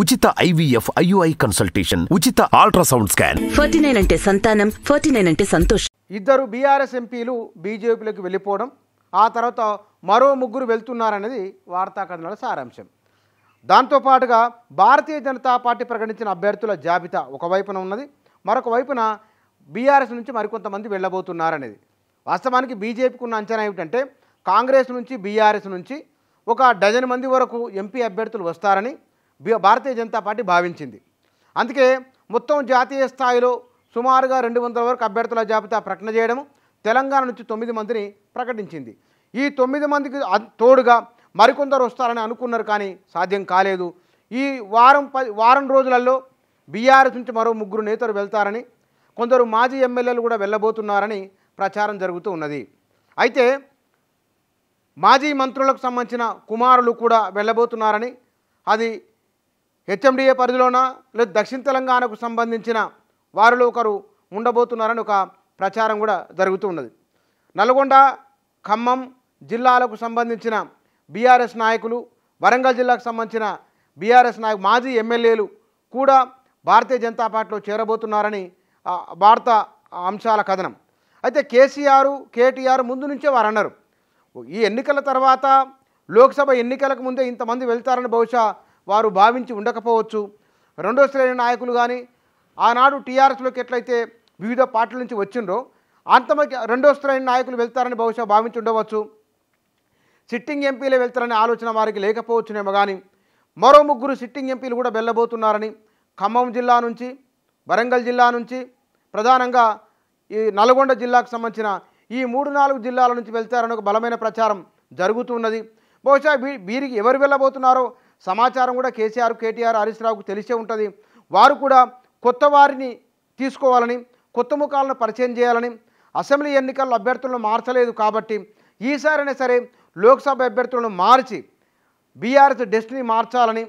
ఉచిత IVF IUI consultation, ఉచిత ultrasound scan. 49 అంటే సంతానం, 49 అంటే సంతోషం. ఇద్దరు బీఆర్ఎస్ ఎంపీలు బీజేపీలోకి వెళ్ళిపోవడం, ఆ తర్వాత మరో ముగ్గురు వెళ్తున్నారనేది వార్తా కథనాల సారాంశం. దాంతోపాటుగా భారతీయ జనతా పార్టీ ప్రకటించిన అభ్యర్థుల జాబితా ఒకవైపున ఉన్నది, మరొక వైపున బీఆర్ఎస్ నుంచి మరికొంతమంది వెళ్ళబోతున్నారనేది. వాస్తవానికి బీజేపీకి ఉన్న అంచనా ఏమిటంటే కాంగ్రెస్ నుంచి బీఆర్ఎస్ నుంచి ఒక డజన్ మంది వరకు ఎంపీ అభ్యర్థులు వస్తారని భారతీయ జనతా పార్టీ భావించింది. అందుకే మొత్తం జాతీయ స్థాయిలో సుమారుగా 200 వరకు అభ్యర్థుల జాబితా ప్రకటన చేయడం, తెలంగాణ నుంచి 9 మందిని ప్రకటించింది. ఈ 9 మందికి తోడుగా మరికొందరు వస్తారని అనుకున్నారు, కానీ సాధ్యం కాలేదు. ఈ వారం రోజులలో బీఆర్ఎస్ నుంచి మరో 3 నేతలు వెళ్తారని, కొందరు మాజీ ఎమ్మెల్యేలు కూడా వెళ్ళబోతున్నారని ప్రచారం జరుగుతూ ఉన్నది. అయితే మాజీ మంత్రులకు సంబంధించిన కుమారులు కూడా వెళ్ళబోతున్నారని, అది హెచ్ఎండిఏ పరిధిలోన లేదా దక్షిణ తెలంగాణకు సంబంధించిన వారిలో ఒకరు ఉండబోతున్నారని ఒక ప్రచారం కూడా జరుగుతూ ఉన్నది. నల్గొండ, ఖమ్మం జిల్లాలకు సంబంధించిన బీఆర్ఎస్ నాయకులు, వరంగల్ జిల్లాకు సంబంధించిన బీఆర్ఎస్ మాజీ ఎమ్మెల్యేలు కూడా భారతీయ జనతా పార్టీలో చేరబోతున్నారని వార్తా అంశాల కథనం. అయితే కేటీఆర్ ముందు నుంచే వారు అన్నారు, ఈ ఎన్నికల తర్వాత లోక్సభ ఎన్నికలకు ముందే ఇంతమంది వెళ్తారని బహుశా వారు భావించి ఉండకపోవచ్చు. రెండో శ్రేణి నాయకులు కానీ ఆనాడు టీఆర్ఎస్లోకి ఎట్లయితే వివిధ పార్టీల నుంచి వచ్చిండ్రో అంతమంది రెండో శ్రేణి నాయకులు వెళ్తారని బహుశా భావించి ఉండవచ్చు. సిట్టింగ్ ఎంపీలే వెళ్తారనే ఆలోచన వారికి లేకపోవచ్చునేమో, కానీ మరో 3 సిట్టింగ్ ఎంపీలు కూడా వెళ్ళబోతున్నారని ఖమ్మం జిల్లా నుంచి, వరంగల్ జిల్లా నుంచి, ప్రధానంగా ఈ నల్గొండ జిల్లాకు సంబంధించిన ఈ 3-4 జిల్లాల నుంచి వెళ్తారని ఒక బలమైన ప్రచారం జరుగుతున్నది. బహుశా వీరికి ఎవరు వెళ్ళబోతున్నారో సమాచారం కూడా కేటీఆర్, హరీష్ రావుకు తెలిసే ఉంటుంది. వారు కూడా కొత్త వారిని తీసుకోవాలని, కొత్త ముఖాలను పరిచయం చేయాలని, అసెంబ్లీ ఎన్నికల్లో అభ్యర్థులను మార్చలేదు కాబట్టి ఈసారైనా సరే లోక్సభ అభ్యర్థులను మార్చి బీఆర్ఎస్ డెస్టినీ మార్చాలని,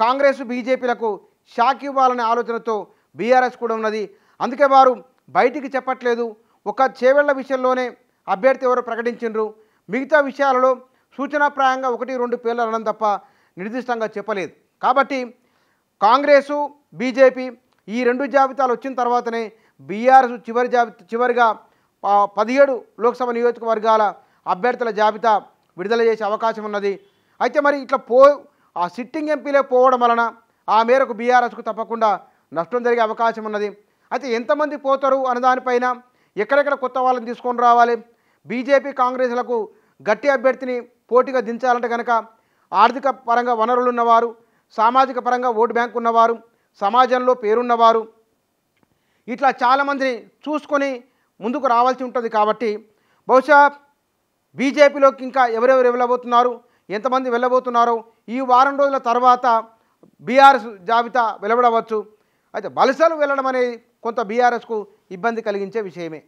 కాంగ్రెస్ బీజేపీలకు షాక్ ఇవ్వాలనే ఆలోచనతో బీఆర్ఎస్ కూడా ఉన్నది. అందుకే వారు బయటికి చెప్పట్లేదు. ఒక చేవెళ్ల విషయంలోనే అభ్యర్థి ఎవరు ప్రకటించిండ్రు, మిగతా విషయాలలో సూచనాప్రాయంగా 1-2 పేర్లు అనడం తప్ప నిర్దిష్టంగా చెప్పలేదు. కాబట్టి కాంగ్రెసు, బీజేపీ ఈ 2 జాబితాలు వచ్చిన తర్వాతనే బీఆర్ఎస్ చివరిగా 17 లోక్సభ నియోజకవర్గాల అభ్యర్థుల జాబితా విడుదల చేసే అవకాశం ఉన్నది. అయితే మరి ఇట్లా ఆ సిట్టింగ్ ఎంపీలే పోవడం వలన ఆ మేరకు బీఆర్ఎస్కు తప్పకుండా నష్టం జరిగే అవకాశం ఉన్నది. అయితే ఎంతమంది పోతారు అన్నదానిపైన, ఎక్కడెక్కడ కొత్త వాళ్ళని తీసుకొని రావాలి, బీజేపీ కాంగ్రెస్లకు గట్టి అభ్యర్థిని పోటీగా దించాలంటే కనుక ఆర్థిక పరంగా వనరులు ఉన్నవారు, సామాజిక పరంగా ఓటు బ్యాంక్ ఉన్నవారు, సమాజంలో పేరున్నవారు, ఇట్లా చాలామందిని చూసుకొని ముందుకు రావాల్సి ఉంటుంది. కాబట్టి బహుశా బీజేపీలోకి ఇంకా ఎవరెవరు వెళ్ళబోతున్నారు, ఎంతమంది వెళ్ళబోతున్నారో ఈ వారం రోజుల తర్వాత బీఆర్ఎస్ జాబితా వెలువడవచ్చు. అయితే వలసలు వెళ్ళడం అనేది కొంత బీఆర్ఎస్కు ఇబ్బంది కలిగించే విషయమే.